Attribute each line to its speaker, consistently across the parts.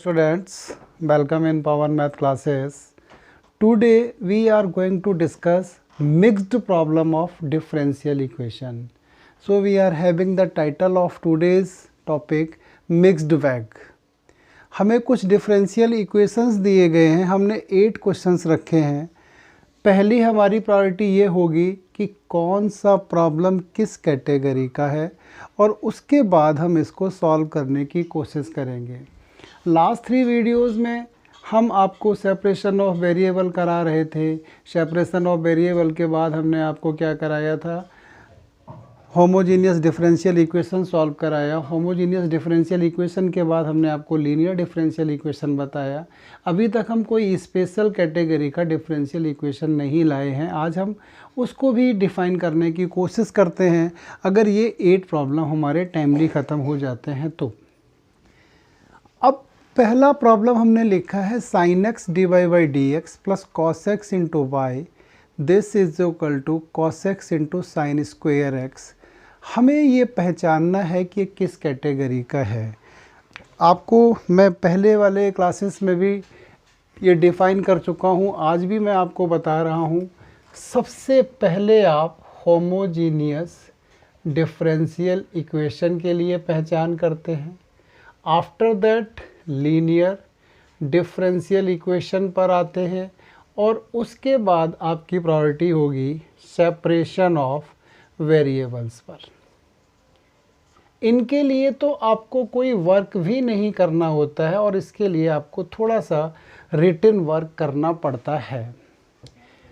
Speaker 1: Students, welcome in Power Math classes. Today we are going to discuss mixed problem of differential equation. So we are having the title of today's topic mixed bag. हमें कुछ differential equations दिए गए हैं, हमने 8 questions रखे हैं। पहली हमारी प्रायोरिटी ये होगी कि कौन सा प्रॉब्लम किस कैटेगरी का है और उसके बाद हम इसको सॉल्व करने की कोशिश करेंगे। लास्ट 3 वीडियोज़ में हम आपको सेपरेशन ऑफ वेरिएबल करा रहे थे। सेपरेशन ऑफ वेरिएबल के बाद हमने आपको क्या कराया था, होमोजीनियस डिफरेंशियल इक्वेशन सॉल्व कराया। होमोजीनियस डिफरेंशियल इक्वेशन के बाद हमने आपको लीनियर डिफरेंशियल इक्वेशन बताया। अभी तक हम कोई स्पेशल कैटेगरी का डिफरेंशियल इक्वेशन नहीं लाए हैं। आज हम उसको भी डिफ़ाइन करने की कोशिश करते हैं, अगर ये 8 प्रॉब्लम हमारे टाइमली ख़त्म हो जाते हैं तो। अब पहला प्रॉब्लम हमने लिखा है sin x divide by d x plus cos x into y this is equal to cos x into sine square x. हमें ये पहचानना है कि ये किस कैटेगरी का है। आपको मैं पहले वाले क्लासेस में भी ये डिफ़ाइन कर चुका हूँ, आज भी मैं आपको बता रहा हूँ। सबसे पहले आप होमोजीनियस डिफरेंशियल इक्वेशन के लिए पहचान करते हैं, after that linear differential equation पर आते हैं और उसके बाद आपकी प्रायोरिटी होगी सेपरेशन ऑफ वेरिएबल्स पर। इनके लिए तो आपको कोई वर्क भी नहीं करना होता है और इसके लिए आपको थोड़ा सा रिटन वर्क करना पड़ता है।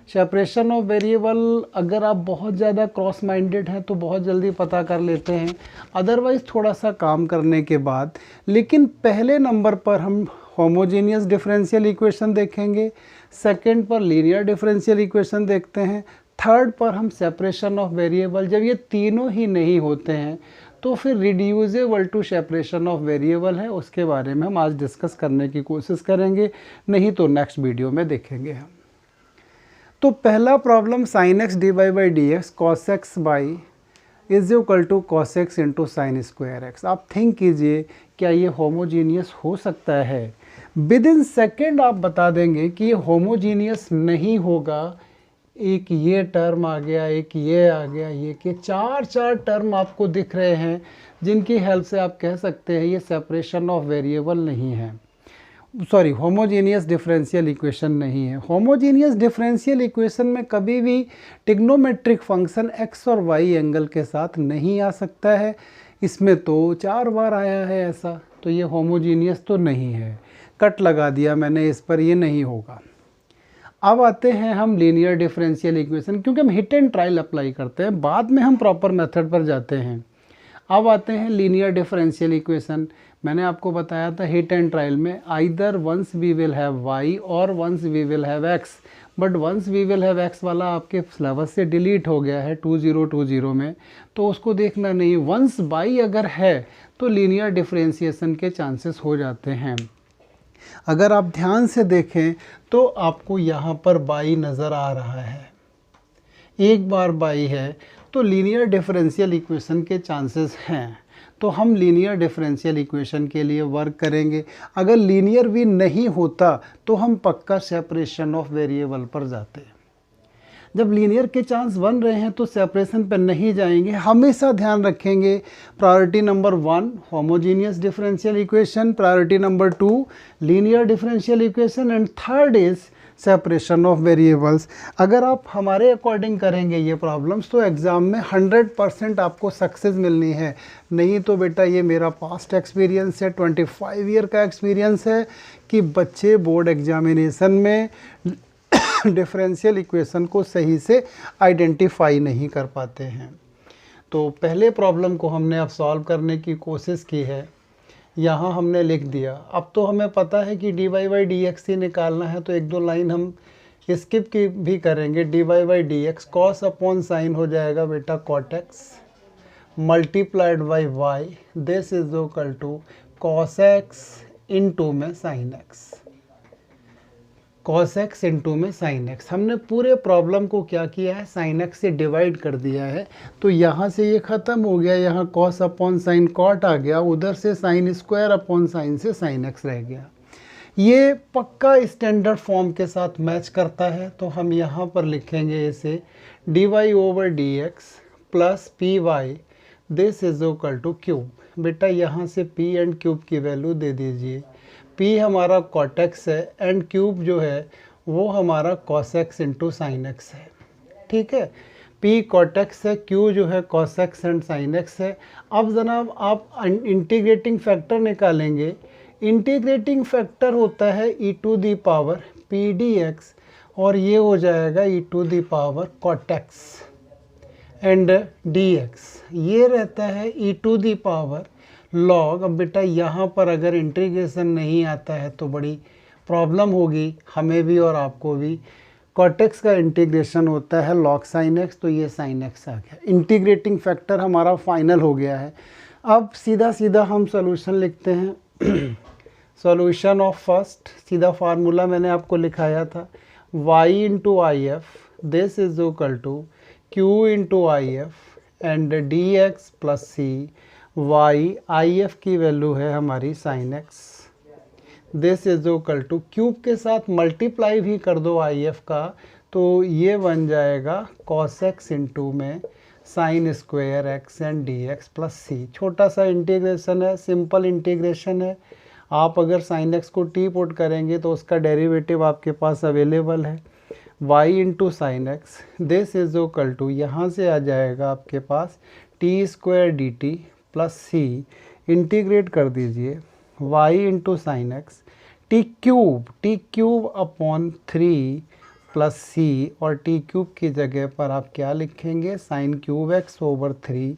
Speaker 1: सेपरेशन ऑफ वेरिएबल अगर आप बहुत ज़्यादा क्रॉस माइंडेड हैं तो बहुत जल्दी पता कर लेते हैं, अदरवाइज़ थोड़ा सा काम करने के बाद। लेकिन पहले नंबर पर हम होमोजेनियस डिफरेंशियल इक्वेशन देखेंगे, सेकंड पर लीनियर डिफरेंशियल इक्वेशन देखते हैं, थर्ड पर हम सेपरेशन ऑफ वेरिएबल। जब ये तीनों ही नहीं होते हैं तो फिर reducible to separation of variable है, उसके बारे में हम आज डिस्कस करने की कोशिश करेंगे, नहीं तो नेक्स्ट वीडियो में देखेंगे हम। तो पहला problem sin x divide by d x cos x by is equal to cos x into sine square x. आप थिंक कीजिए, क्या ये होमोजीनियस हो सकता है? विद इन सेकेंड आप बता देंगे कि ये होमोजीनियस नहीं होगा। एक ये टर्म आ गया, एक ये आ गया, ये के चार टर्म आपको दिख रहे हैं, जिनकी हेल्प से आप कह सकते हैं ये सेपरेशन ऑफ वेरिएबल नहीं है, सॉरी होमोजीनियस डिफरेंशियल इक्वेशन नहीं है। होमोजीनियस डिफरेंशियल इक्वेशन में कभी भी ट्रिग्नोमेट्रिक फंक्शन x और y एंगल के साथ नहीं आ सकता है। इसमें तो 4 बार आया है ऐसा, तो ये होमोजीनियस तो नहीं है। कट लगा दिया मैंने इस पर, ये नहीं होगा। अब आते हैं हम लीनियर डिफरेंशियल इक्वेशन, क्योंकि हम हिट एंड ट्रायल अप्लाई करते हैं, बाद में हम प्रॉपर मेथड पर जाते हैं। अब आते हैं लीनियर डिफरेंशियल इक्वेशन। मैंने आपको बताया था हिट एंड ट्रायल में either once we will have y और once we will have x, but once we will have x वाला आपके सिलेबस से डिलीट हो गया है 2020 में, तो उसको देखना नहीं। वंस y अगर है तो लीनियर डिफरेंशिएशन के चांसेस हो जाते हैं। अगर आप ध्यान से देखें तो आपको यहाँ पर y नज़र आ रहा है, एक बार y है तो लीनियर डिफरेंशियल इक्वेशन के चांसेस हैं। तो हम लीनियर डिफरेंशियल इक्वेशन के लिए वर्क करेंगे। अगर लीनियर भी नहीं होता तो हम पक्का सेपरेशन ऑफ वेरिएबल पर जाते हैं। जब लीनियर के चांस बन रहे हैं तो सेपरेशन पर नहीं जाएंगे। हमेशा ध्यान रखेंगे, priority number 1 homogeneous differential equation, priority number 2 linear differential equation and third is separation of variables. अगर आप हमारे अकॉर्डिंग करेंगे ये प्रॉब्लम्स तो एग्ज़ाम में 100% आपको सक्सेस मिलनी है। नहीं तो बेटा ये मेरा पास्ट एक्सपीरियंस है, 25 ईयर का एक्सपीरियंस है कि बच्चे बोर्ड एग्जामिनेशन में डिफरेंशियल इक्वेशन को सही से आइडेंटिफाई नहीं कर पाते हैं। तो पहले प्रॉब्लम को हमने अब सॉल्व करने की कोशिश की है, यहाँ हमने लिख दिया। अब तो हमें पता है कि d y by d x ही निकालना है, तो 1-2 लाइन हम स्किप की भी करेंगे। D y by d x cos upon sine हो जाएगा बेटा cot x multiplied by y this is equal to cos x into में sine x, cos x into में साइन एक्स। हमने पूरे प्रॉब्लम को क्या किया है, साइन एक्स से डिवाइड कर दिया है। तो यहाँ से ये ख़त्म हो गया, यहाँ कॉस अपॉन साइन कॉट आ गया, उधर से साइन स्क्वायर अपॉन साइन से साइन एक्स रह गया। ये पक्का स्टैंडर्ड फॉर्म के साथ मैच करता है, तो हम यहाँ पर लिखेंगे इसे dy/dx plus P y this is equal to cube. बेटा यहाँ से p एंड क्यूब की वैल्यू दे दीजिए। p हमारा cot x है एंड क्यूब जो है वो हमारा cos x into sine x है। ठीक है, p cot x है, q जो है cos x and sin x है। अब जनाब आप इंटीग्रेटिंग फैक्टर निकालेंगे। इंटीग्रेटिंग फैक्टर होता है e to the power p dx और ये हो जाएगा e to the power cot x and dx। ये रहता है e to the power log। अब बेटा यहाँ पर अगर इंटीग्रेशन नहीं आता है तो बड़ी प्रॉब्लम होगी हमें भी और आपको भी। cot x का इंटीग्रेशन होता है log sin x, तो ये sin x आ गया। इंटीग्रेटिंग फैक्टर हमारा फाइनल हो गया है। अब सीधा सीधा हम सॉल्यूशन लिखते हैं। सॉल्यूशन ऑफ फर्स्ट, सीधा फार्मूला मैंने आपको लिखाया था, y into I F this is equal to q into I F and dx plus c. y I F की वैल्यू है हमारी sin x this is equal to cube के साथ मल्टीप्लाई भी कर दो आई एफ का, तो ये बन जाएगा cos x इंटू में sine square x and dx plus C. छोटा सा इंटीग्रेशन है, सिंपल इंटीग्रेशन है। आप अगर साइन एक्स को टी पुट करेंगे तो उसका डेरिवेटिव आपके पास अवेलेबल है, y into sine x this is equal to यहाँ से आ जाएगा आपके पास t square d t plus C. Integrate कर दीजिए y into sine x t cube upon 3 plus C, और टी क्यूब की जगह पर आप क्या लिखेंगे, sine cube x over 3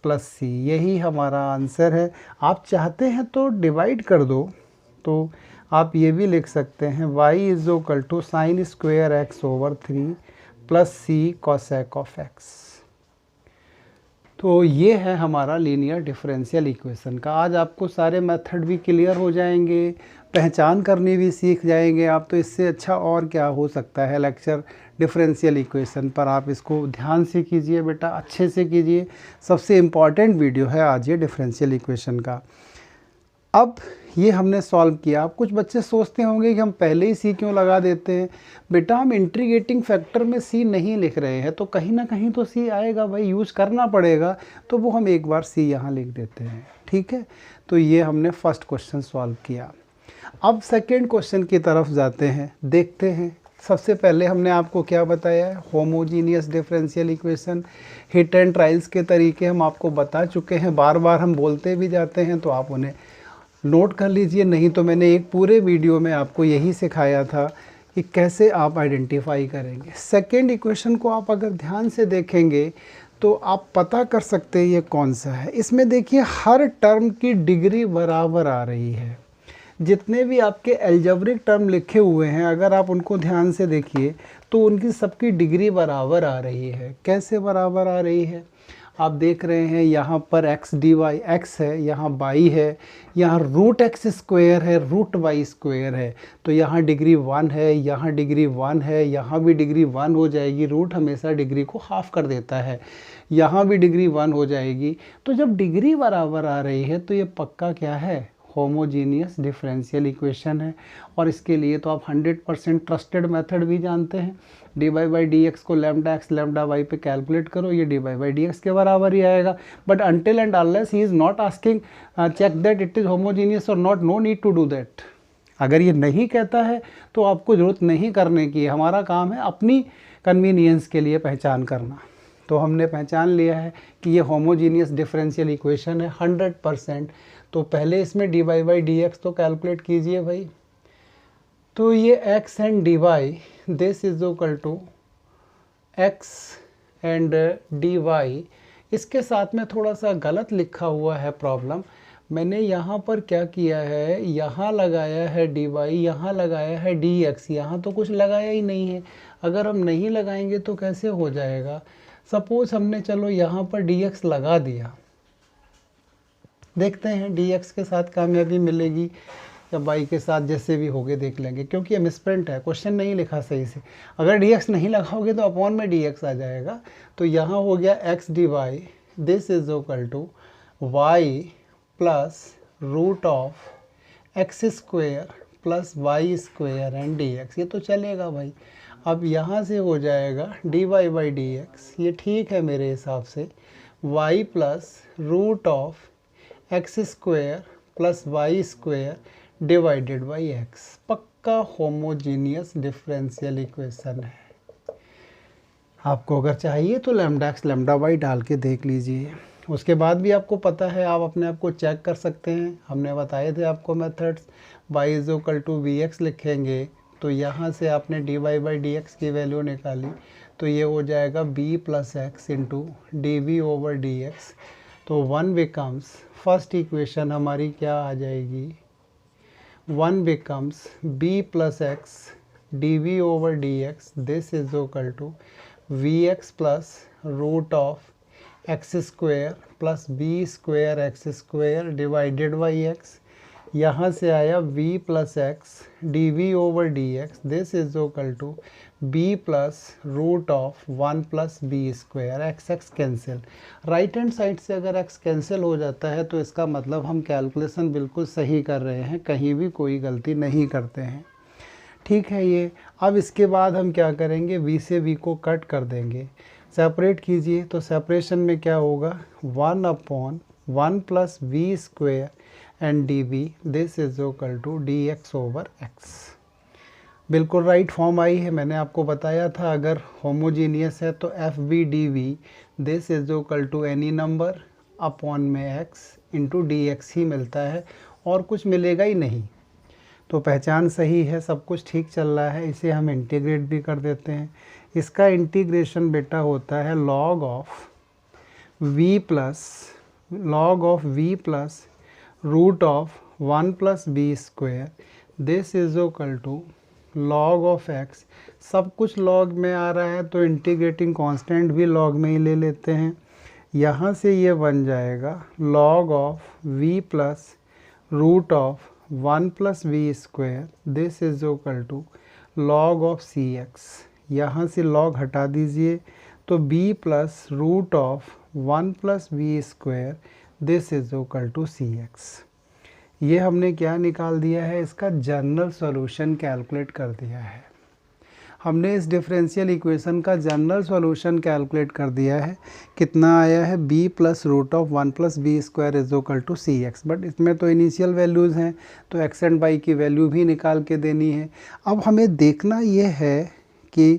Speaker 1: plus C. यही हमारा आंसर है। आप चाहते हैं तो डिवाइड कर दो, तो आप ये भी लिख सकते हैं y is equal to sine square x over 3 plus c cosec of x. तो ये है हमारा लीनियर डिफरेंशियल इक्वेशन का। आज आपको सारे मेथड भी क्लियर हो जाएंगे, पहचान करनी भी सीख जाएंगे आप। तो इससे अच्छा और क्या हो सकता है लेक्चर डिफरेंशियल इक्वेशन पर। आप इसको ध्यान से कीजिए बेटा, अच्छे से कीजिए। सबसे इम्पॉर्टेंट वीडियो है आज ये डिफरेंशियल इक्वेशन का। अब ये हमने सॉल्व किया। अब कुछ बच्चे सोचते होंगे कि हम पहले ही सी क्यों लगा देते हैं। बेटा हम इंटीग्रेटिंग फैक्टर में सी नहीं लिख रहे हैं, तो कहीं ना कहीं तो सी आएगा भाई, यूज़ करना पड़ेगा। तो वो हम एक बार सी यहाँ लिख देते हैं। ठीक है, तो ये हमने फर्स्ट क्वेश्चन सॉल्व किया। अब सेकेंड क्वेश्चन की तरफ जाते हैं, देखते हैं। सबसे पहले हमने आपको क्या बताया है, homogeneous differential equation. Hit and trials के तरीके हम आपको बता चुके हैं, बार बार हम बोलते भी जाते हैं, तो आप उन्हें नोट कर लीजिए। नहीं तो मैंने एक पूरे वीडियो में आपको यही सिखाया था कि कैसे आप आइडेंटिफाई करेंगे। सेकेंड इक्वेशन को आप अगर ध्यान से देखेंगे तो आप पता कर सकते हैं ये कौन सा है। इसमें देखिए हर टर्म की डिग्री बराबर आ रही है। जितने भी आपके एल्जेब्रिक टर्म लिखे हुए हैं अगर आप उनको ध्यान से देखिए तो उनकी सबकी डिग्री बराबर आ रही है। कैसे बराबर आ रही है, आप देख रहे हैं यहाँ पर एक्स डी वाई एक्स है, यहाँ बाई है, यहाँ रूट एक्स स्क्वायर है, रूट वाई स्क्वायर है। तो यहाँ डिग्री 1 है, यहाँ डिग्री 1 है, यहाँ भी डिग्री 1 हो जाएगी। रूट हमेशा डिग्री को हाफ कर देता है। यहाँ भी डिग्री 1 हो जाएगी। तो जब डिग्री बराबर आ रही है तो ये पक्का क्या है, होमोजीनियस डिफरेंशियल इक्वेशन है। और इसके लिए तो आप 100% ट्रस्टेड मेथड भी जानते हैं। D y by d x को लैम्डा एक्स लैम्डा वाई पे कैलकुलेट करो, ये d y by d x के बराबर ही आएगा। But until and unless he is not asking check that it is homogeneous और not, no need to do that. अगर ये नहीं कहता है तो आपको ज़रूरत नहीं करने की। हमारा काम है अपनी कन्वीनियंस के लिए पहचान करना। तो हमने पहचान लिया है कि ये होमोजीनियस डिफरेंशियल इक्वेशन है 100%। तो पहले इसमें d y by d x तो कैलकुलेट कीजिए भाई। तो ये x and d y this is equal to x and d y. इसके साथ में थोड़ा सा गलत लिखा हुआ है प्रॉब्लम। मैंने यहाँ पर क्या किया है, यहाँ लगाया है डी वाई, यहाँ लगाया है डी एक्स, यहाँ तो कुछ लगाया ही नहीं है। अगर हम नहीं लगाएंगे तो कैसे हो जाएगा। सपोज हमने चलो यहाँ पर डी एक्स लगा दिया, देखते हैं डी एक्स के साथ कामयाबी मिलेगी या वाई के साथ, जैसे भी होगे देख लेंगे। क्योंकि ये मिसप्रिंट है, क्वेश्चन नहीं लिखा सही से। अगर डी एक्स नहीं लगाओगे तो अपॉन में डी एक्स आ जाएगा। तो यहाँ हो गया x d y this is equal to y plus root of x square plus y square and d x, ये तो चलेगा भाई। अब यहाँ से हो जाएगा d y by d x, ये ठीक है मेरे हिसाब से। Y plus root of x square plus y square divided by x, पक्का होमोजीनियस डिफरेंशियल इक्वेशन है। आपको अगर चाहिए तो लैम्डा एक्स लैम्डा वाई डाल के देख लीजिए। उसके बाद भी आपको पता है, आप अपने आप को चेक कर सकते हैं, हमने बताए थे आपको methods. y is equal to v x लिखेंगे तो यहाँ से आपने d y by d x की वैल्यू निकाली तो ये हो जाएगा b plus x into d v over d x. तो 1 बिकम्स, फर्स्ट इक्वेशन हमारी क्या आ जाएगी, 1 becomes b plus x d v over d x, this is equal to v x plus root of x square plus b square x square divided by x. यहाँ से आया v plus x d v over d x, this is equal to b plus root of 1 plus b square, x x cancel. Right hand side से अगर x cancel हो जाता है तो इसका मतलब हम कैलकुलेशन बिल्कुल सही कर रहे हैं, कहीं भी कोई गलती नहीं करते हैं। ठीक है ये। अब इसके बाद हम क्या करेंगे, v से v को कट कर देंगे, सेपरेट कीजिए। तो सेपरेशन में क्या होगा, 1/1 plus v square and d v, this is equal to d x over x. बिल्कुल राइट फॉर्म आई है। मैंने आपको बताया था अगर होमोजीनियस है तो f b d v, this is equal to any number upon में एक्स इंटू डी एक्स ही मिलता है, और कुछ मिलेगा ही नहीं। तो पहचान सही है, सब कुछ ठीक चल रहा है। इसे हम इंटीग्रेट भी कर देते हैं। इसका इंटीग्रेशन बेटा होता है log of v plus root of 1 plus b square, this is equal to log of x। सब कुछ log में आ रहा है तो इंटीग्रेटिंग कांस्टेंट भी log में ही ले लेते हैं। यहाँ से ये बन जाएगा log of v plus root of 1 plus b square, this is equal to log of c x. यहाँ से log हटा दीजिए तो b plus root of 1 plus b square, this is equal to c x. ये हमने क्या निकाल दिया है, इसका जनरल सॉल्यूशन कैलकुलेट कर दिया है। हमने इस डिफरेंशियल इक्वेशन का जनरल सॉल्यूशन कैलकुलेट कर दिया है। कितना आया है, b plus root of 1 plus b square is equal to c x. But इसमें तो इनिशियल वैल्यूज़ हैं तो x एंड y की वैल्यू भी निकाल के देनी है। अब हमें देखना ये है कि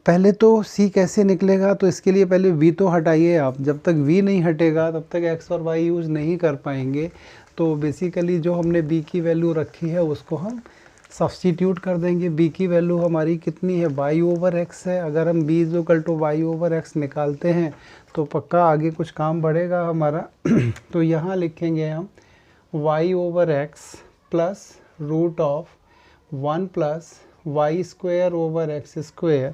Speaker 1: पहले तो c कैसे निकलेगा, तो इसके लिए पहले v तो हटाइए आप। जब तक v नहीं हटेगा तब तक x और y यूज़ नहीं कर पाएंगे। तो बेसिकली जो हमने b की वैल्यू रखी है उसको हम सब्स्टिट्यूट कर देंगे। b की वैल्यू हमारी कितनी है, y ओवर x है। अगर हम b is equal to y over x निकालते हैं तो पक्का आगे कुछ काम बढ़ेगा हमारा। तो यहाँ लिखेंगे हम y over x plus root of 1 plus y square over x square,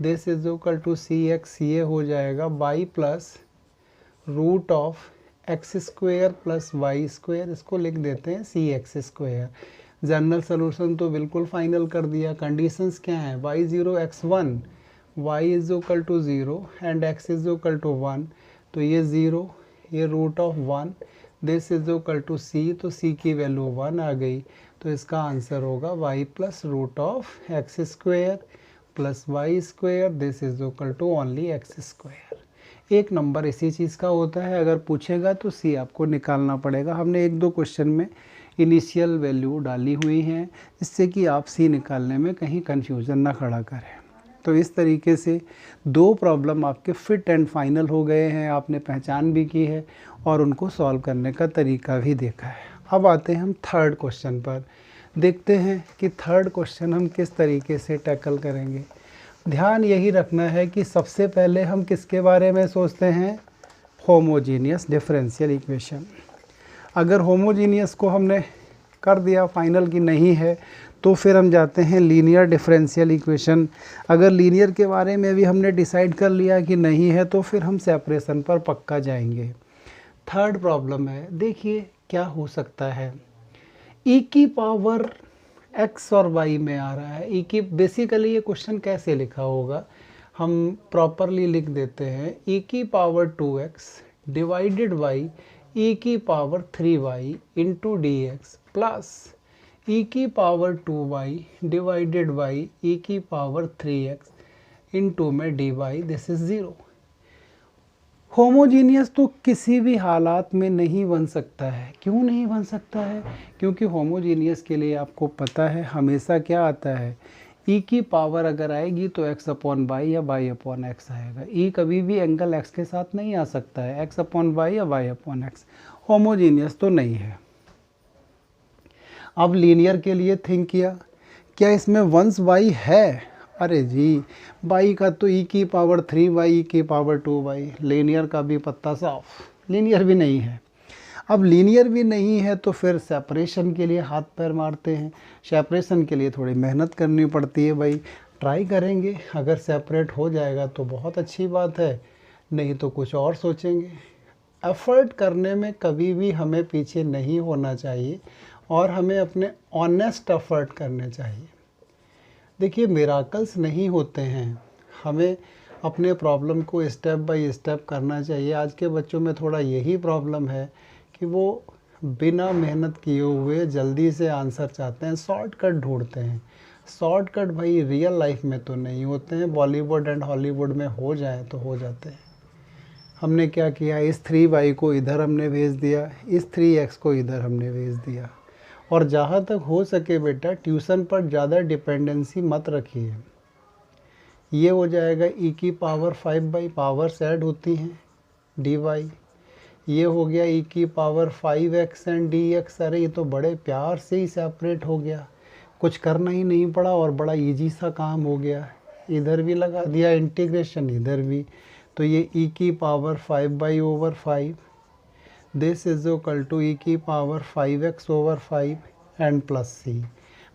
Speaker 1: this is equal to c x. ये हो जाएगा y plus root of x square plus y square, इसको लिख देते हैं c x square. General solution तो बिल्कुल final कर दिया। कंडीशंस क्या हैं, y0 x1, y is equal to 0 and x is equal to 1, तो ये 0, ये root of 1, this is equal to c, तो c की वैल्यू 1 आ गई। तो इसका आंसर होगा y plus root of x square plus y square, this is equal to only x square. एक नंबर इसी चीज़ का होता है, अगर पूछेगा तो सी आपको निकालना पड़ेगा। हमने एक दो क्वेश्चन में इनिशियल वैल्यू डाली हुई हैं जिससे कि आप सी निकालने में कहीं कन्फ्यूज़न ना खड़ा करें। तो इस तरीके से दो प्रॉब्लम आपके फिट एंड फाइनल हो गए हैं, आपने पहचान भी की है और उनको सॉल्व करने का तरीका भी देखा है। अब आते हैं हम थर्ड क्वेश्चन पर, देखते हैं कि थर्ड क्वेश्चन हम किस तरीके से टैकल करेंगे। ध्यान यही रखना है कि सबसे पहले हम किसके बारे में सोचते हैं, होमोजीनियस डिफरेंशियल इक्वेशन। अगर होमोजीनियस को हमने कर दिया फाइनल की नहीं है तो फिर हम जाते हैं लीनियर डिफरेंशियल इक्वेशन। अगर लीनियर के बारे में भी हमने डिसाइड कर लिया कि नहीं है तो फिर हम सेपरेशन पर पक्का जाएंगे। थर्ड प्रॉब्लम है, देखिए क्या हो सकता है। e की पावर x और y में आ रहा है। e की बेसिकली ये क्वेश्चन कैसे लिखा होगा, हम प्रॉपरली लिख देते हैं e की power 2x divided by e की power 3y into d x plus e की power 2y divided by e की पावर 3x इनटू में dy, दिस इज 0। होमोजीनियस तो किसी भी हालात में नहीं बन सकता है। क्यों नहीं बन सकता है? क्योंकि होमोजीनियस के लिए आपको पता है हमेशा क्या आता है, ई की पावर अगर आएगी तो x अपॉन वाई या y अपॉन एक्स आएगा। ई कभी भी एंगल x के साथ नहीं आ सकता है, x अपॉन वाई या y अपॉन एक्स। होमोजीनियस तो नहीं है। अब लीनियर के लिए थिंक किया, क्या इसमें वंस y है? अरे जी, y का तो e की पावर 3y e की पावर 2y, लीनियर का भी पत्ता साफ, लीनियर भी नहीं है। अब लीनियर भी नहीं है तो फिर सेपरेशन के लिए हाथ पैर मारते हैं। सेपरेशन के लिए थोड़ी मेहनत करनी पड़ती है भाई, ट्राई करेंगे, अगर सेपरेट हो जाएगा तो बहुत अच्छी बात है, नहीं तो कुछ और सोचेंगे। एफर्ट करने में कभी भी हमें पीछे नहीं होना चाहिए और हमें अपने ऑनेस्ट एफर्ट करने चाहिए। देखिए, मिराकल्स नहीं होते हैं, हमें अपने प्रॉब्लम को स्टेप बाय स्टेप करना चाहिए। आज के बच्चों में थोड़ा यही प्रॉब्लम है कि वो बिना मेहनत किए हुए जल्दी से आंसर चाहते हैं, शॉर्टकट ढूंढते हैं। शॉर्टकट भाई रियल लाइफ में तो नहीं होते हैं, बॉलीवुड एंड हॉलीवुड में हो जाए तो हो जाते हैं। हमने क्या किया, इस 3y को इधर हमने भेज दिया, इस 3x को इधर हमने भेज दिया। और जहाँ तक हो सके बेटा ट्यूशन पर ज़्यादा डिपेंडेंसी मत रखिए। ये हो जाएगा e की पावर 5 बाई पावर्स ऐड होती हैं dy, ये हो गया e की पावर 5x एंड dx। अरे ये तो बड़े प्यार से ही सेपरेट हो गया, कुछ करना ही नहीं पड़ा और बड़ा इजी सा काम हो गया। इधर भी लगा दिया इंटीग्रेशन, इधर भी, तो ये e की power 5 by over 5, this is equal to e की power 5x over 5 and plus C.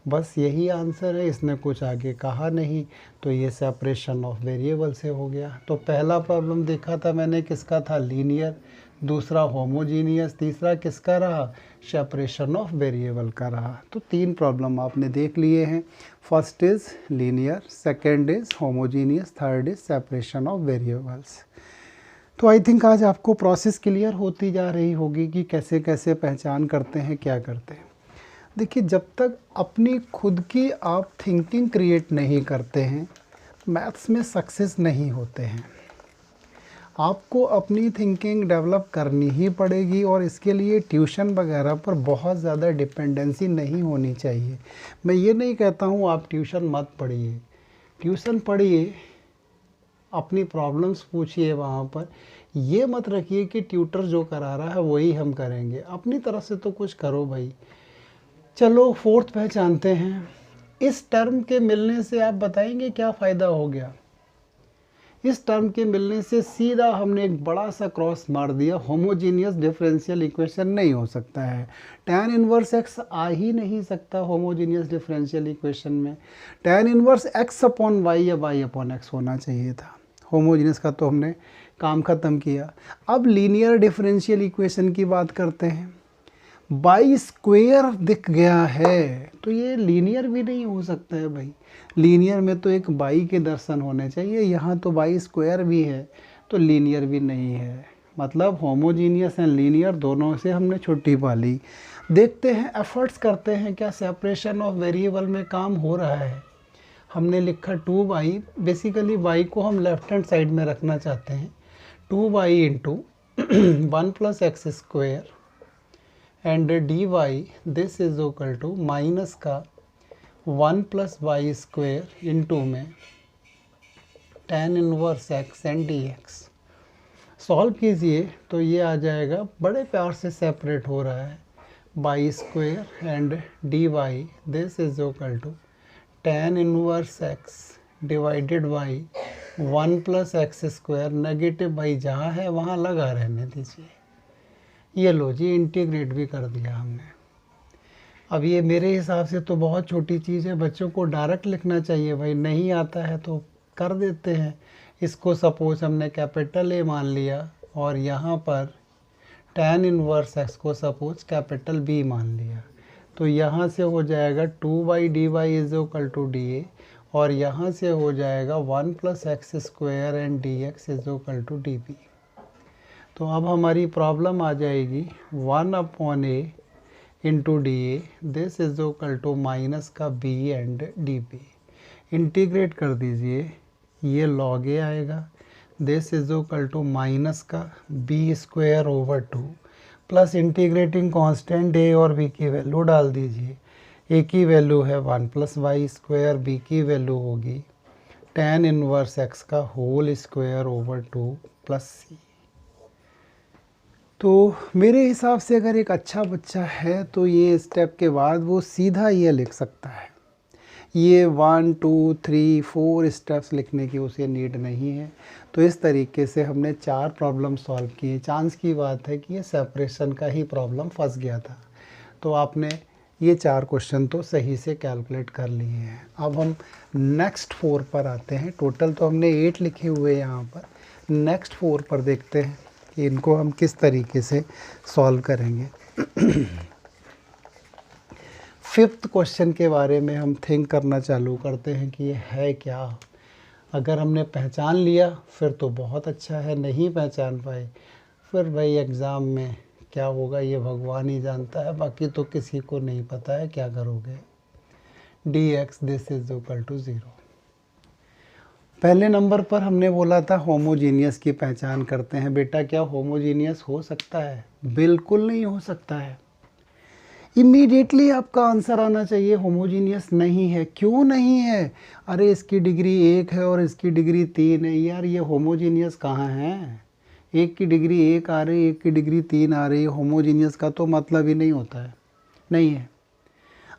Speaker 1: बस यही आंसर है, इसने कुछ आगे कहा नहीं। तो ये सेपरेशन ऑफ वेरिएबल से हो गया। तो पहला प्रॉब्लम देखा था मैंने, किसका था? लीनियर। दूसरा होमोजीनियस। तीसरा किसका रहा? सेपरेशन ऑफ वेरिएबल का रहा। तो 3 प्रॉब्लम आपने देख लिए हैं। First is linear, second is homogeneous, third is separation of variables. तो आई थिंक आज आपको प्रोसेस क्लियर होती जा रही होगी कि कैसे कैसे पहचान करते हैं, क्या करते हैं। देखिए, जब तक अपनी खुद की आप थिंकिंग क्रिएट नहीं करते हैं, मैथ्स में सक्सेस नहीं होते हैं। आपको अपनी थिंकिंग डेवलप करनी ही पड़ेगी और इसके लिए ट्यूशन वगैरह पर बहुत ज़्यादा डिपेंडेंसी नहीं होनी चाहिए। मैं ये नहीं कहता हूँ आप ट्यूशन मत पढ़िए, ट्यूशन पढ़िए, अपनी प्रॉब्लम्स पूछिए वहाँ पर। ये मत रखिए कि ट्यूटर जो करा रहा है वही हम करेंगे, अपनी तरफ से तो कुछ करो भाई। चलो फोर्थ पहचानते हैं। इस टर्म के मिलने से आप बताएंगे क्या फ़ायदा हो गया? इस टर्म के मिलने से सीधा हमने एक बड़ा सा क्रॉस मार दिया। होमोजीनियस डिफरेंशियल इक्वेशन नहीं हो सकता है। tan इनवर्स x आ ही नहीं सकता होमोजीनियस डिफरेंशियल इक्वेशन में। tan inverse x upon y या y अपॉन एक्स होना चाहिए था। होमोजीनियस का तो हमने काम ख़त्म किया। अब लीनियर डिफरेंशियल इक्वेशन की बात करते हैं। बाई स्क्वेयर दिख गया है तो ये लीनियर भी नहीं हो सकता है भाई। लीनियर में तो एक बाई के दर्शन होने चाहिए, यहाँ तो बाई स्क्वायर भी है तो लीनियर भी नहीं है। मतलब होमोजीनियस एंड लीनियर दोनों से हमने छुट्टी पा ली। देखते हैं, एफर्ट्स करते हैं, क्या सेपरेशन ऑफ वेरिएबल में काम हो रहा है। हमने लिखा 2y, बेसिकली y को हम लेफ्ट हैंड साइड में रखना चाहते हैं। 2y into 1 plus x square and dy, this is equal to minus का 1 प्लस वाई स्क्वेयर इंटू में tan inverse x and dx। Solve कीजिए तो ये आ जाएगा, बड़े प्यार से सेपरेट हो रहा है, y square and dy, this is equal to tan inverse x divided by 1 plus x square. Negative भाई जहाँ है वहाँ लगा रहने दीजिए। ये लो जी, इंटीग्रेट भी कर दिया हमने। अब ये मेरे हिसाब से तो बहुत छोटी चीज़ है, बच्चों को डायरेक्ट लिखना चाहिए भाई, नहीं आता है तो कर देते हैं। इसको सपोज हमने कैपिटल ए मान लिया और यहाँ पर tan इनवर्स x को सपोज कैपिटल B मान लिया, तो यहाँ से हो जाएगा 2y dy is equal to d, और यहाँ से हो जाएगा 1 plus x square and dx is equal to db। तो अब हमारी प्रॉब्लम आ जाएगी 1 upon a into d a, this is equal to minus का b and d b. Integrate कर दीजिए, ये लॉग ए आएगा, this is equal to minus का b square over 2 plus integrating constant a और बी की वैल्यू डाल दीजिए। ए की वैल्यू है 1 प्लस वाई स्क्वायर, बी की वैल्यू होगी tan इनवर्स एक्स का होल स्क्वायर ओवर 2 प्लस सी। तो मेरे हिसाब से अगर एक अच्छा बच्चा है तो ये स्टेप के बाद वो सीधा ये लिख सकता है। ये 1 2 3 4 स्टेप्स लिखने की उसे नीड नहीं है। तो इस तरीके से हमने 4 प्रॉब्लम सॉल्व किए। चांस की बात है कि ये सेपरेशन का ही प्रॉब्लम फंस गया था, तो आपने ये 4 क्वेश्चन तो सही से कैलकुलेट कर लिए हैं। अब हम नेक्स्ट 4 पर आते हैं। टोटल तो हमने 8 लिखे हुए हैं यहाँ पर। नेक्स्ट 4 पर देखते हैं कि इनको हम किस तरीके से सॉल्व करेंगे। 5th क्वेश्चन के बारे में हम थिंक करना चालू करते हैं कि ये है क्या। अगर हमने पहचान लिया फिर तो बहुत अच्छा है, नहीं पहचान पाए फिर भाई एग्ज़ाम में क्या होगा ये भगवान ही जानता है, बाकी तो किसी को नहीं पता है क्या करोगे। dx this is equal to 0। पहले नंबर पर हमने बोला था होमोजीनियस की पहचान करते हैं। बेटा क्या होमोजीनियस हो सकता है? बिल्कुल नहीं हो सकता है। इमीडिएटली आपका आंसर आना चाहिए होमोजीनियस नहीं है। क्यों नहीं है? अरे इसकी डिग्री 1 है और इसकी डिग्री 3 है। यार ये होमोजीनियस कहाँ है? एक की डिग्री 1 आ रही है, एक की डिग्री 3 आ रही है, होमोजीनियस का तो मतलब ही नहीं होता है, नहीं है।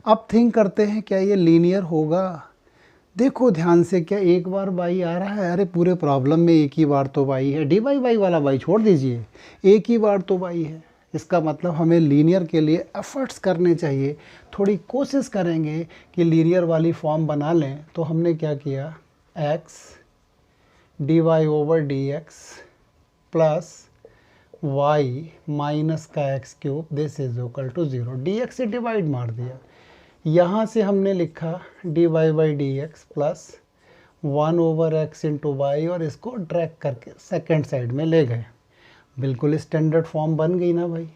Speaker 1: अब थिंक करते हैं क्या ये लीनियर होगा। देखो ध्यान से, क्या एक बार बाई आ रहा है? अरे पूरे प्रॉब्लम में एक ही बार तो बाई है। डी बाई बाई वाला बाई छोड़ दीजिए, एक ही बार तो बाई है। इसका मतलब हमें लीनियर के लिए एफर्ट्स करने चाहिए, थोड़ी कोशिश करेंगे कि लीनियर वाली फॉर्म बना लें। तो हमने क्या किया, x d y over d x plus y minus का x cube this is equal to 0। D x से डिवाइड मार दिया। यहाँ से हमने लिखा d y by d x plus 1 over x into y, और इसको ड्रैग करके सेकेंड साइड में ले गए। बिल्कुल स्टैंडर्ड फॉर्म बन गई ना भाई।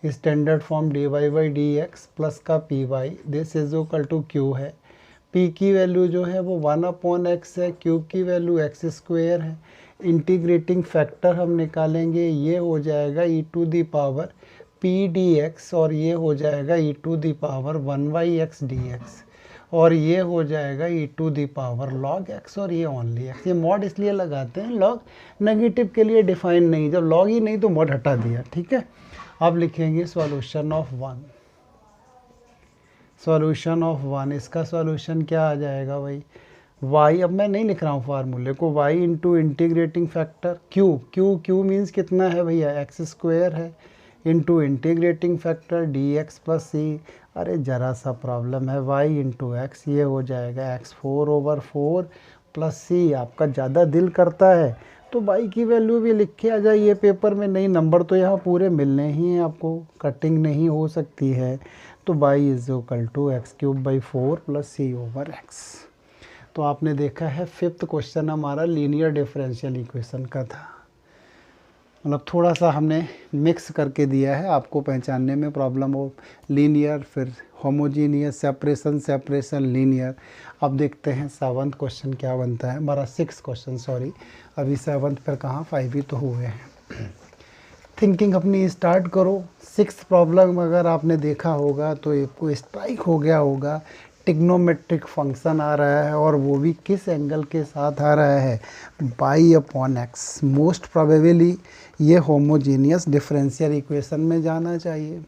Speaker 1: Standard form d y by d x plus का p y this is equal to q है। पी की वैल्यू जो है वो 1/x है, क्यूब की वैल्यू एक्स स्क्वेयर है। इंटीग्रेटिंग फैक्टर हम निकालेंगे, ये हो जाएगा e to the power p d x, और ये हो जाएगा e to the power 1/x d x, और ये हो जाएगा e to the power log x, और ये ओनली एक्स। ये मॉड इसलिए लगाते हैं, लॉग नेगेटिव के लिए डिफाइन नहीं, जब लॉग ही नहीं तो मॉड हटा दिया, ठीक है। अब लिखेंगे सॉल्यूशन ऑफ 1। सॉल्यूशन ऑफ 1, इसका सॉल्यूशन क्या आ जाएगा भाई, y, अब मैं नहीं लिख रहा हूँ फार्मूले को, y into integrating factor q means कितना है भैया, एक्स स्क्वेयर है, into integrating factor d x plus C. अरे ज़रा सा प्रॉब्लम है, y इंटू एक्स, ये हो जाएगा x 4/4 प्लस सी। आपका ज़्यादा दिल करता है तो y की वैल्यू भी लिख के आ जाइए पेपर में, नहीं नंबर तो यहाँ पूरे मिलने ही हैं आपको, कटिंग नहीं हो सकती है। तो y is equal to x cube by 4 plus c over x. तो आपने देखा है 5th क्वेश्चन हमारा लीनियर डिफरेंशियल इक्वेशन का था। मतलब थोड़ा सा हमने मिक्स करके दिया है आपको पहचानने में प्रॉब्लम हो, लीनियर फिर होमोजीनियस, सेपरेशन लीनियर। अब देखते हैं 7th क्वेश्चन क्या बनता है हमारा, 6th क्वेश्चन सॉरी, अभी 7th पर कहाँ 5 ही तो हुए हैं। थिंकिंग अपनी स्टार्ट करो। 6th प्रॉब्लम अगर आपने देखा होगा तो आपको स्ट्राइक हो गया होगा, टिग्नोमेट्रिक फंक्शन आ रहा है और वो भी किस एंगल के साथ आ रहा है, y/x। मोस्ट प्रोबेबली ये होमोजीनियस डिफरेंशियल इक्वेशन में जाना चाहिए।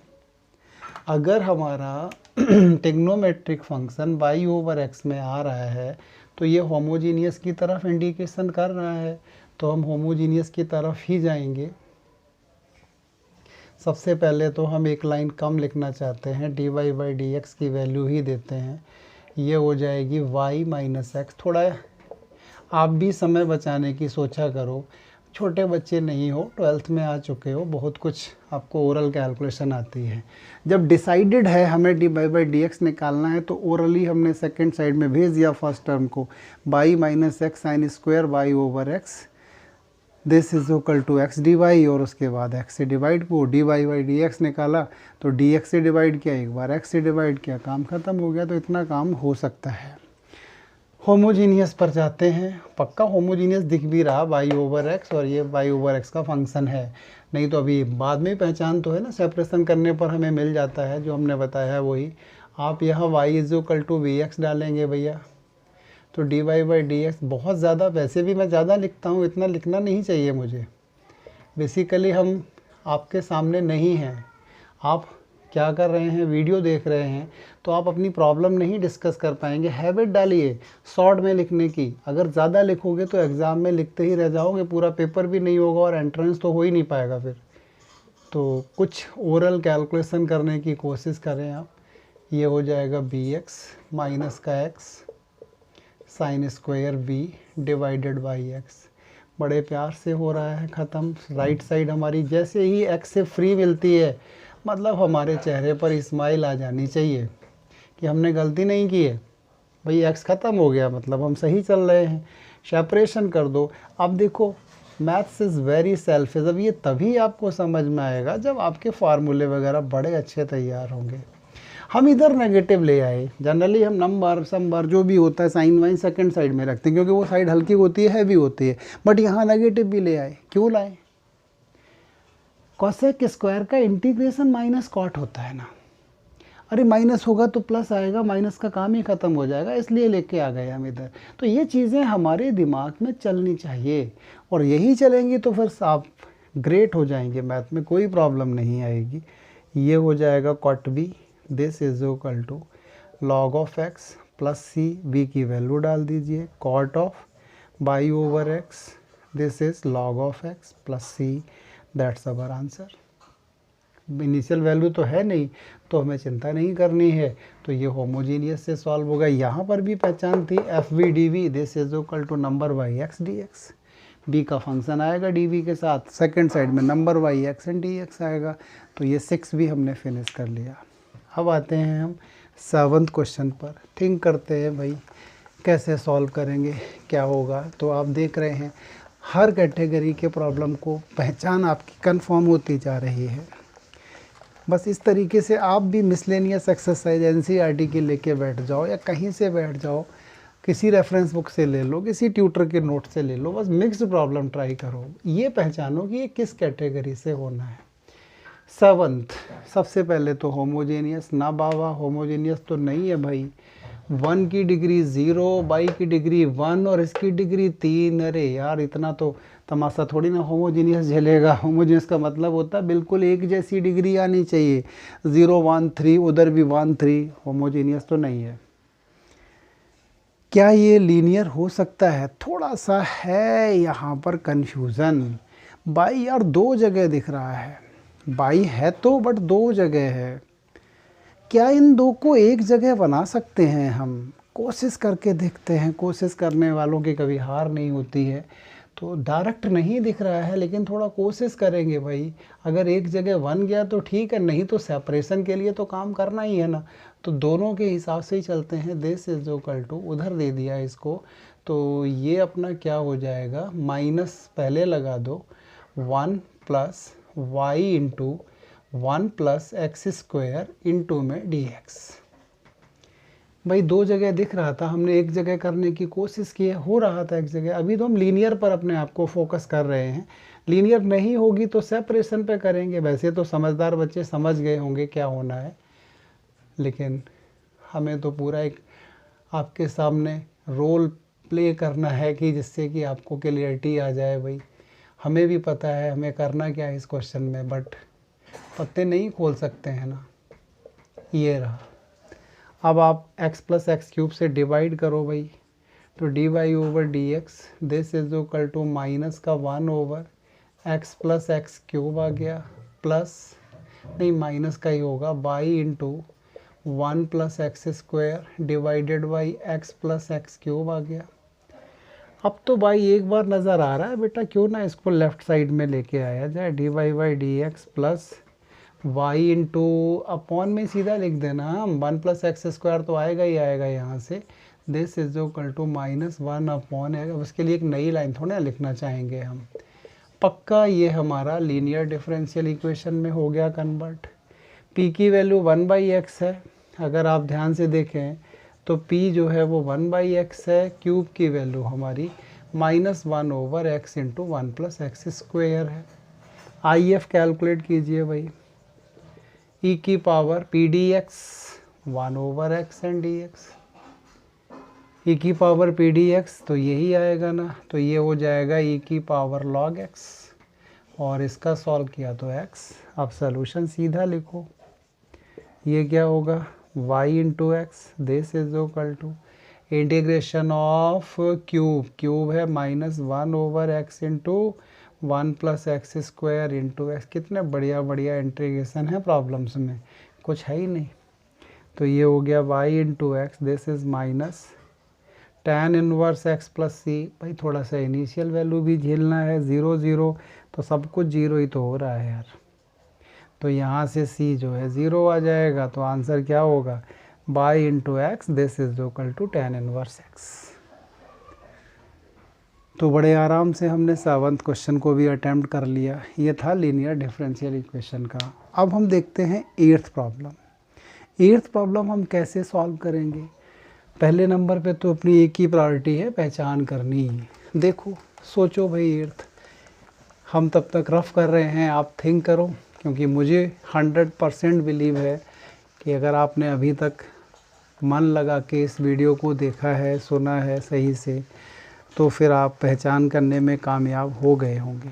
Speaker 1: अगर हमारा टिग्नोमेट्रिक फंक्शन y/x में आ रहा है तो ये होमोजीनियस की तरफ इंडिकेशन कर रहा है, तो हम होमोजीनियस की तरफ ही जाएंगे। सबसे पहले तो हम एक लाइन कम लिखना चाहते हैं, dy बाई डी एक्स की वैल्यू ही देते हैं, ये हो जाएगी y माइनस एक्स। थोड़ा आप भी समय बचाने की सोचा करो, छोटे बच्चे नहीं हो, 12th में आ चुके हो, बहुत कुछ आपको ओरल कैलकुलेशन आती है। जब डिसाइडेड है हमें dy बाई डी एक्स निकालना है तो ओरली हमने सेकेंड साइड में भेज दिया फर्स्ट टर्म को, y minus x sine square y over x this is equal to x d y, और उसके बाद एक्स से डिवाइड को d y by d x निकाला, तो डी एक्स से डिवाइड किया, एक बार एक्स से डिवाइड किया, काम ख़त्म हो गया। तो इतना काम हो सकता है। होमोजीनियस पर जाते हैं। पक्का होमोजीनियस दिख भी रहा वाई ओवर एक्स, और ये वाई ओवर एक्स का फंक्शन है, नहीं तो अभी बाद में पहचान तो है ना, सेपरेशन करने पर हमें मिल जाता है जो हमने बताया है वही। आप यहाँ y is equal to v x डालेंगे भैया, तो d y by d x. बहुत ज़्यादा, वैसे भी मैं ज़्यादा लिखता हूँ, इतना लिखना नहीं चाहिए मुझे। बेसिकली हम आपके सामने नहीं हैं, आप क्या कर रहे हैं, वीडियो देख रहे हैं, तो आप अपनी प्रॉब्लम नहीं डिस्कस कर पाएंगे। हैबिट डालिए शॉर्ट में लिखने की। अगर ज़्यादा लिखोगे तो एग्ज़ाम में लिखते ही रह जाओगे, पूरा पेपर भी नहीं होगा और एंट्रेंस तो हो ही नहीं पाएगा फिर। तो कुछ ओरल कैलकुलेशन करने की कोशिश करें आप। ये हो जाएगा बी एक्स माइनस का x sine square b divided by x. बड़े प्यार से हो रहा है ख़त्म। राइट साइड हमारी जैसे ही एक्स से फ्री मिलती है, मतलब हमारे चेहरे पर स्माइल आ जानी चाहिए कि हमने गलती नहीं की है भाई, एक्स ख़त्म हो गया, मतलब हम सही चल रहे हैं। सेपरेशन कर दो। अब देखो मैथ्स इज़ वेरी सेल्फिश। अब ये तभी आपको समझ में आएगा जब आपके फार्मूले वगैरह बड़े अच्छे तैयार होंगे। हम इधर नेगेटिव ले आए। जनरली हम नंबर समबर जो भी होता है साइन वाइन सेकंड साइड में रखते हैं, क्योंकि वो साइड हल्की होती है, हैवी होती है। बट यहाँ नेगेटिव भी ले आए। क्यों लाए? कॉसेक स्क्वायर का इंटीग्रेशन माइनस कॉट होता है ना। अरे माइनस होगा तो प्लस आएगा, माइनस का काम ही ख़त्म हो जाएगा, इसलिए लेके आ गए हम इधर। तो ये चीज़ें हमारे दिमाग में चलनी चाहिए, और यही चलेंगी तो फिर आप ग्रेट हो जाएंगे मैथ में, कोई प्रॉब्लम नहीं आएगी। ये हो जाएगा cot b, this is equal to log of x plus c, b की वैल्यू डाल दीजिए, cot of y over x, this is log of x plus c, that's our answer. Initial value तो है नहीं, तो हमें चिंता नहीं करनी है। तो ये होमोजीनियस से सॉल्व होगा। यहाँ पर भी पहचान थी f v d v, this is equal to number y x d x. B का फंक्शन आएगा डी वी के साथ, सेकंड साइड में number y x and d x आएगा। तो ये 6 भी हमने फिनिश कर लिया। अब आते हैं हम 7th क्वेश्चन पर। थिंक करते हैं भाई कैसे सॉल्व करेंगे, क्या होगा। तो आप देख रहे हैं हर कैटेगरी के प्रॉब्लम को पहचान आपकी कंफर्म होती जा रही है। बस इस तरीके से आप भी मिसलेनियस एक्सरसाइज एनसीईआरटी की लेके बैठ जाओ, या कहीं से बैठ जाओ, किसी रेफरेंस बुक से ले लो, किसी ट्यूटर के नोट से ले लो, बस मिक्स्ड प्रॉब्लम ट्राई करो। ये पहचानो कि ये किस कैटेगरी से होना है। 7th, सबसे पहले तो होमोजेनियस। ना बाबा होमोजेनियस तो नहीं है भाई। 1 की डिग्री 0, बाई की डिग्री 1 और इसकी डिग्री 3। अरे यार इतना तो तमाशा थोड़ी ना होमोजीनियस झेलेगा। होमोजीनियस का मतलब होता है बिल्कुल एक जैसी डिग्री आनी चाहिए, 0 1 3, उधर भी 1 3। होमोजीनियस तो नहीं है। क्या ये लीनियर हो सकता है? थोड़ा सा है यहाँ पर कंफ्यूजन। बाई यार 2 जगह दिख रहा है, बाई है तो बट 2 जगह है। क्या इन 2 को एक जगह बना सकते हैं हम? कोशिश करके देखते हैं। कोशिश करने वालों की कभी हार नहीं होती है। तो डायरेक्ट नहीं दिख रहा है, लेकिन थोड़ा कोशिश करेंगे भाई। अगर एक जगह बन गया तो ठीक है, नहीं तो सेपरेशन के लिए तो काम करना ही है ना। तो दोनों के हिसाब से ही चलते हैं। दिस इज इक्वल टू, उधर दे दिया इसको, तो ये अपना क्या हो जाएगा, माइनस पहले लगा दो, 1 plus y into 1 plus x square into में डी एक्स। भाई 2 जगह दिख रहा था, हमने एक जगह करने की कोशिश की है, हो रहा था एक जगह। अभी तो हम लीनियर पर अपने आप को फोकस कर रहे हैं। लीनियर नहीं होगी तो सेपरेशन पे करेंगे। वैसे तो समझदार बच्चे समझ गए होंगे क्या होना है, लेकिन हमें तो पूरा एक आपके सामने रोल प्ले करना है कि जिससे कि आपको क्लियरिटी आ जाए। भाई हमें भी पता है हमें करना क्या है इस क्वेश्चन में, बट पत्ते नहीं खोल सकते हैं ना। ये रहा। अब आप x प्लस एक्स क्यूब से डिवाइड करो भाई, तो d y over d x, this is equal to minus का 1 over x plus x cube आ गया, प्लस नहीं माइनस का ही होगा, by into 1 plus x square divided by x plus x cube आ गया। अब तो भाई एक बार नज़र आ रहा है बेटा, क्यों ना इसको लेफ़्ट साइड में लेके आया जाए। D y by d x plus y into upon में सीधा लिख देना हम, 1 प्लस एक्स स्क्वायर तो आएगा ही आएगा यहाँ से। This is equal to minus 1 upon है। उसके लिए एक नई लाइन थोड़ा लिखना चाहेंगे हम, पक्का ये हमारा लीनियर डिफरेंशियल इक्वेशन में हो गया कन्वर्ट। p की वैल्यू 1/x है, अगर आप ध्यान से देखें तो p जो है वो 1/x है, क्यूब की वैल्यू हमारी -1/x इंटू 1+x² है। IF कैलकुलेट कीजिए भाई, e की power p dx 1/x and dx, e की पावर p dx तो यही आएगा ना, तो ये हो जाएगा e की पावर log x, और इसका सॉल्व किया तो x। अब सॉल्यूशन सीधा लिखो, ये क्या होगा y into x, this is equal to integration of cube है -1/x into 1+x² into x. कितने बढ़िया बढ़िया इंटीग्रेशन है प्रॉब्लम्स में, कुछ है ही नहीं। तो ये हो गया y into x, this is minus tan inverse x plus C. भाई थोड़ा सा इनिशियल वैल्यू भी झेलना है, 0 0 तो सब कुछ 0 ही तो हो रहा है यार। तो यहाँ से c जो है 0 आ जाएगा, तो आंसर क्या होगा y into x, this is equal to tan inverse x। तो बड़े आराम से हमने 7th क्वेश्चन को भी अटैम्प्ट कर लिया। ये था लीनियर डिफरेंशियल इक्वेशन का। अब हम देखते हैं 8th प्रॉब्लम। 8th प्रॉब्लम हम कैसे सॉल्व करेंगे? पहले नंबर पे तो अपनी एक ही प्रायोरिटी है, पहचान करनी ही। देखो सोचो भाई 8th, हम तब तक रफ कर रहे हैं, आप थिंक करो, क्योंकि मुझे 100% बिलीव है कि अगर आपने अभी तक मन लगा के इस वीडियो को देखा है, सुना है सही से, तो फिर आप पहचान करने में कामयाब हो गए होंगे।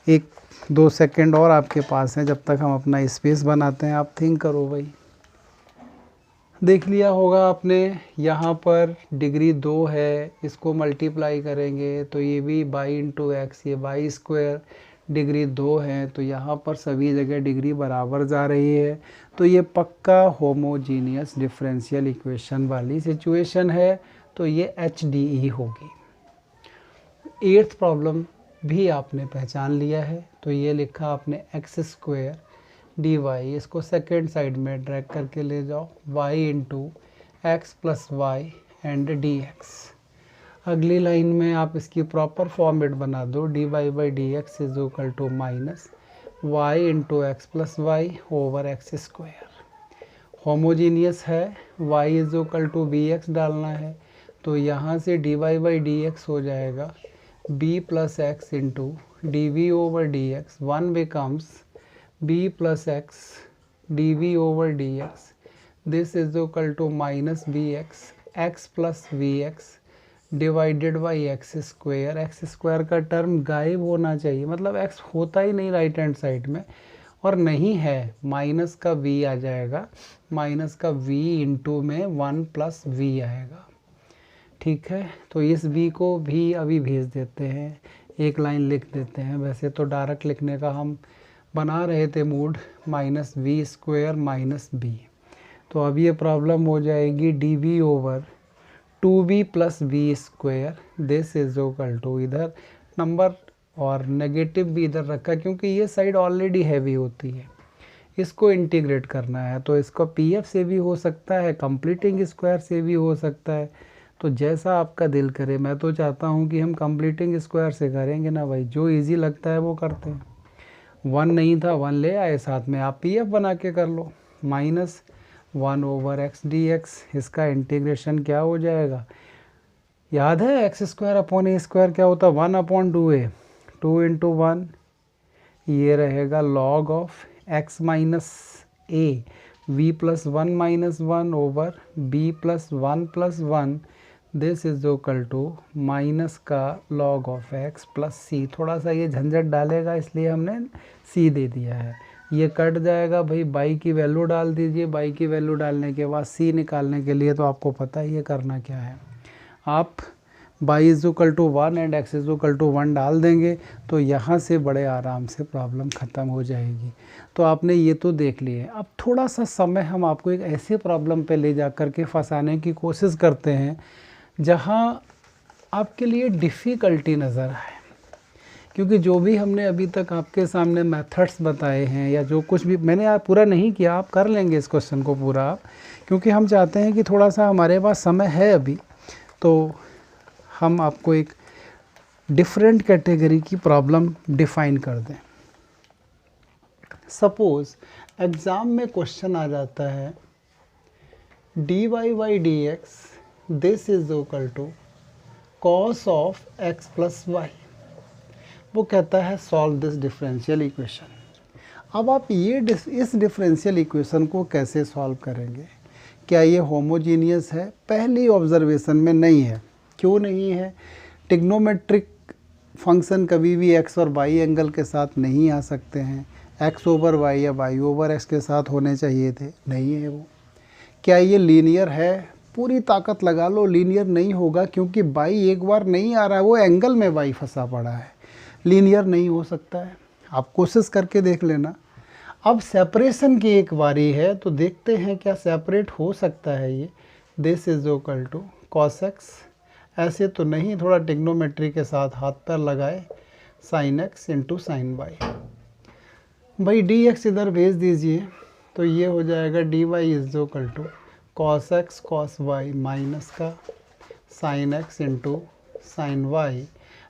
Speaker 1: 1-2 सेकंड और आपके पास हैं, जब तक हम अपना स्पेस बनाते हैं। आप थिंक करो भाई। देख लिया होगा आपने, यहाँ पर डिग्री 2 है, इसको मल्टीप्लाई करेंगे तो ये भी y इंटू एक्स, ये y², डिग्री 2 है, तो यहाँ पर सभी जगह डिग्री बराबर जा रही है। तो ये पक्का होमोजीनियस डिफरेंशियल इक्वेशन वाली सिचुएशन है, तो ये HDE होगी। 8th प्रॉब्लम भी आपने पहचान लिया है, तो ये लिखा आपने x² dy, इसको सेकेंड साइड में ड्रैग करके ले जाओ, y into x plus y and dx। अगली लाइन में आप इसकी प्रॉपर फॉर्मेट बना दो, dy/dx is equal to minus y into x plus y over x²। Homogeneous है, y is equal to bx डालना है, तो यहाँ से dy/dx हो जाएगा b plus x into dv over dx। 1 becomes b plus x dv over dx, this is equal to minus bx x plus vx divided by x²। x² का term गायब होना चाहिए, मतलब x होता ही नहीं राइट हैंड साइड में, और नहीं है माइनस का v आ जाएगा, माइनस का v इंटू में 1 प्लस v आएगा। ठीक है, तो इस v को भी अभी भेज देते हैं, एक लाइन लिख देते हैं। वैसे तो डायरेक्ट लिखने का हम बना रहे थे मूड, -v² माइनस b। तो अब ये प्रॉब्लम हो जाएगी dv over 2b plus v², this is equal to, इधर नंबर और नेगेटिव भी इधर रखा क्योंकि ये साइड ऑलरेडी हैवी होती है, इसको इंटीग्रेट करना है। तो इसको pf से भी हो सकता है, कंप्लीटिंग स्क्वायर से भी हो सकता है, तो जैसा आपका दिल करे। मैं तो चाहता हूँ कि हम कंप्लीटिंग स्क्वायर से करेंगे ना भाई, जो इजी लगता है वो करते हैं। 1 नहीं था, 1 ले आए साथ में, आप pf बना के कर लो, माइनस 1 ओवर एक्स dx। इसका इंटीग्रेशन क्या हो जाएगा, याद है x² अपॉन a² क्या होता है, 1/2a, 2 इंटू 1, ये रहेगा log of x minus a, v plus 1 minus 1 over b plus 1 plus 1, this is equal to minus का log of x plus c। थोड़ा सा ये झंझट डालेगा, इसलिए हमने c दे दिया है। ये कट जाएगा भाई, बाई की वैल्यू डाल दीजिए। बाई की वैल्यू डालने के बाद c निकालने के लिए तो आपको पता ही है करना क्या है, आप y is equal to 1 and x is equal to 1 डाल देंगे, तो यहाँ से बड़े आराम से प्रॉब्लम ख़त्म हो जाएगी। तो आपने ये तो देख लिए। अब थोड़ा सा समय हम आपको एक ऐसे प्रॉब्लम पे ले जा कर के फंसाने की कोशिश करते हैं जहाँ आपके लिए डिफ़िकल्टी नज़र आए, क्योंकि जो भी हमने अभी तक आपके सामने मेथड्स बताए हैं, या जो कुछ भी मैंने आप पूरा नहीं किया, आप कर लेंगे इस क्वेश्चन को पूरा आप, क्योंकि हम चाहते हैं कि थोड़ा सा हमारे पास समय है अभी, तो हम आपको एक डिफरेंट कैटेगरी की प्रॉब्लम डिफाइन कर दें। सपोज एग्ज़ाम में क्वेश्चन आ जाता है dy by d x this is equal to cos of x plus y. वो कहता है सॉल्व दिस डिफरेंशियल इक्वेशन। अब आप इस डिफरेंशियल इक्वेशन को कैसे सॉल्व करेंगे? क्या ये होमोजीनियस है? पहली ऑब्जर्वेशन में नहीं है। क्यों नहीं है? ट्रिग्नोमेट्रिक फंक्शन कभी भी x और y एंगल के साथ नहीं आ सकते हैं। x ओवर y या y ओवर x के साथ होने चाहिए थे, नहीं है वो। क्या ये लीनियर है? पूरी ताकत लगा लो लीनियर नहीं होगा, क्योंकि y एक बार नहीं आ रहा है, वो एंगल में y फंसा पड़ा है, लीनियर नहीं हो सकता है। आप कोशिश करके देख लेना। अब सेपरेशन की एक बारी है, तो देखते हैं क्या सेपरेट हो सकता है ये। This is equal to cos x, ऐसे तो नहीं, थोड़ा ट्रिग्नोमेट्री के साथ हाथ पैर लगाए, sine x into sine y. भाई डी एक्स इधर भेज दीजिए, तो ये हो जाएगा d y is equal to cos x cos y minus का sine x into sine y,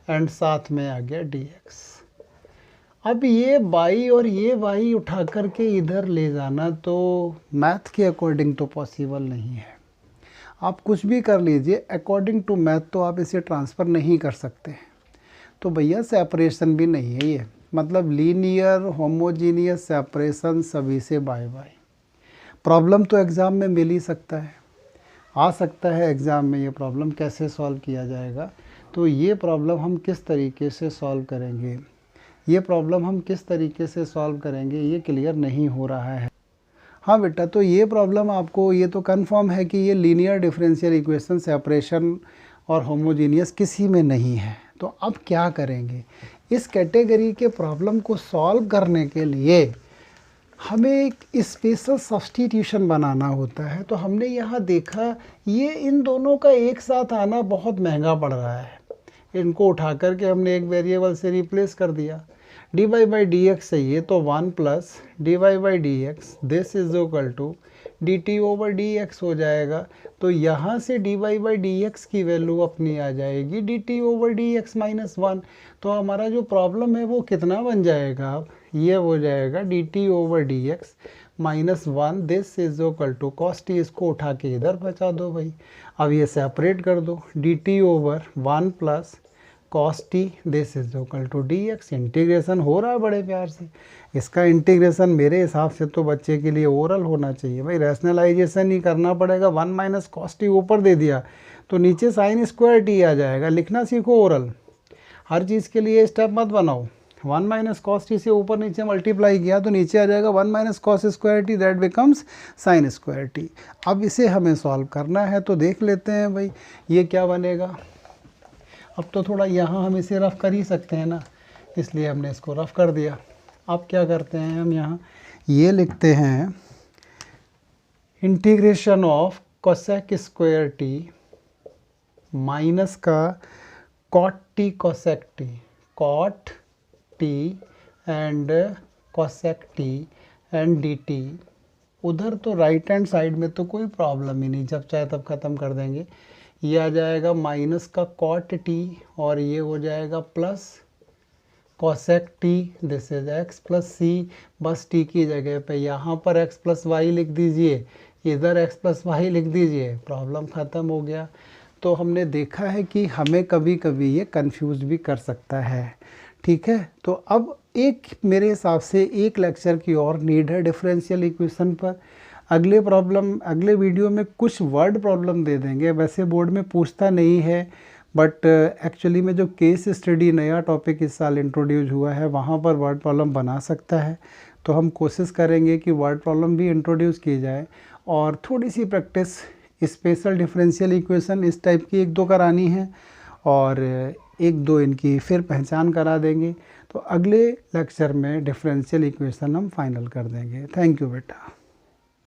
Speaker 1: and साथ में आ गया डी एक्स। अब ये y और ये y उठा करके इधर ले जाना तो मैथ के अकॉर्डिंग तो पॉसिबल नहीं है। आप कुछ भी कर लीजिए, अकॉर्डिंग टू मैथ तो आप इसे ट्रांसफ़र नहीं कर सकते। तो भैया सेपरेशन भी नहीं है ये, मतलब लीनियर होमोजीनियस सेपरेशन सभी से बाय बाय। प्रॉब्लम तो एग्ज़ाम में मिल ही सकता है, आ सकता है एग्ज़ाम में। ये प्रॉब्लम कैसे सॉल्व किया जाएगा? तो ये प्रॉब्लम हम किस तरीके से सॉल्व करेंगे, ये प्रॉब्लम हम किस तरीके से सॉल्व करेंगे, ये क्लियर नहीं हो रहा है। हाँ बेटा, तो ये प्रॉब्लम आपको, ये तो कंफर्म है कि ये लीनियर डिफरेंशियल इक्वेशन सेपरेशन और होमोजीनियस किसी में नहीं है। तो अब क्या करेंगे? इस कैटेगरी के प्रॉब्लम को सॉल्व करने के लिए हमें एक स्पेशल सब्स्टिट्यूशन बनाना होता है। तो हमने यहाँ देखा ये इन दोनों का एक साथ आना बहुत महंगा पड़ रहा है। इनको उठा करके हमने एक वेरिएबल से रिप्लेस कर दिया। D y by d x चाहिए तो 1 plus d y by d x this is equal to d t over d x हो जाएगा। तो यहाँ से d y by d x की वैल्यू अपनी आ जाएगी d t over d x minus 1। तो हमारा जो प्रॉब्लम है वो कितना बन जाएगा? अब ये हो जाएगा d t over d x minus 1 this is equal to cos t. इसको उठा के इधर बचा दो भाई। अब ये सेपरेट कर दो, d t over 1 plus cos t this is equal to d x. Integration हो रहा है बड़े प्यार से। इसका इंटीग्रेशन मेरे हिसाब से तो बच्चे के लिए ओरल होना चाहिए भाई, रैशनलाइजेशन ही करना पड़ेगा। 1 माइनस कॉस टी ऊपर दे दिया तो नीचे साइन स्क्वायर टी आ जाएगा। लिखना सीखो ओरल, हर चीज़ के लिए स्टेप मत बनाओ। 1 माइनस कॉस टी से ऊपर नीचे मल्टीप्लाई किया तो नीचे आ जाएगा 1 minus cos square T, that becomes sine square T. अब इसे हमें सॉल्व करना है, तो देख लेते हैं भाई ये क्या बनेगा। अब तो थोड़ा यहाँ हम इसे रफ़ कर ही सकते हैं ना, इसलिए हमने इसको रफ़ कर दिया। अब क्या करते हैं हम यहाँ ये लिखते हैं integration of cosec square t minus का cot t cosec t, cot t and cosec t and d t. उधर तो राइट हैंड साइड में तो कोई प्रॉब्लम ही नहीं, जब चाहे तब ख़त्म कर देंगे। ये आ जाएगा माइनस का कॉट टी और ये हो जाएगा plus cosec t this is x plus C. बस टी की जगह पे यहाँ पर एक्स प्लस वाई लिख दीजिए, इधर एक्स प्लस वाई लिख दीजिए, प्रॉब्लम ख़त्म हो गया। तो हमने देखा है कि हमें कभी कभी ये कंफ्यूज भी कर सकता है, ठीक है। तो अब एक मेरे हिसाब से एक लेक्चर की और नीड है डिफरेंशियल इक्वेशन पर। अगले वीडियो में कुछ वर्ड प्रॉब्लम दे देंगे, वैसे बोर्ड में पूछता नहीं है, बट एक्चुअली में जो केस स्टडी नया टॉपिक इस साल इंट्रोड्यूस हुआ है वहाँ पर वर्ड प्रॉब्लम बना सकता है। तो हम कोशिश करेंगे कि वर्ड प्रॉब्लम भी इंट्रोड्यूस की जाए और थोड़ी सी प्रैक्टिस स्पेशल डिफरेंशियल इक्वेशन इस टाइप की 1-2 करानी है और 1-2 इनकी फिर पहचान करा देंगे। तो अगले लेक्चर में डिफरेंशियल इक्वेशन हम फाइनल कर देंगे। थैंक यू बेटा।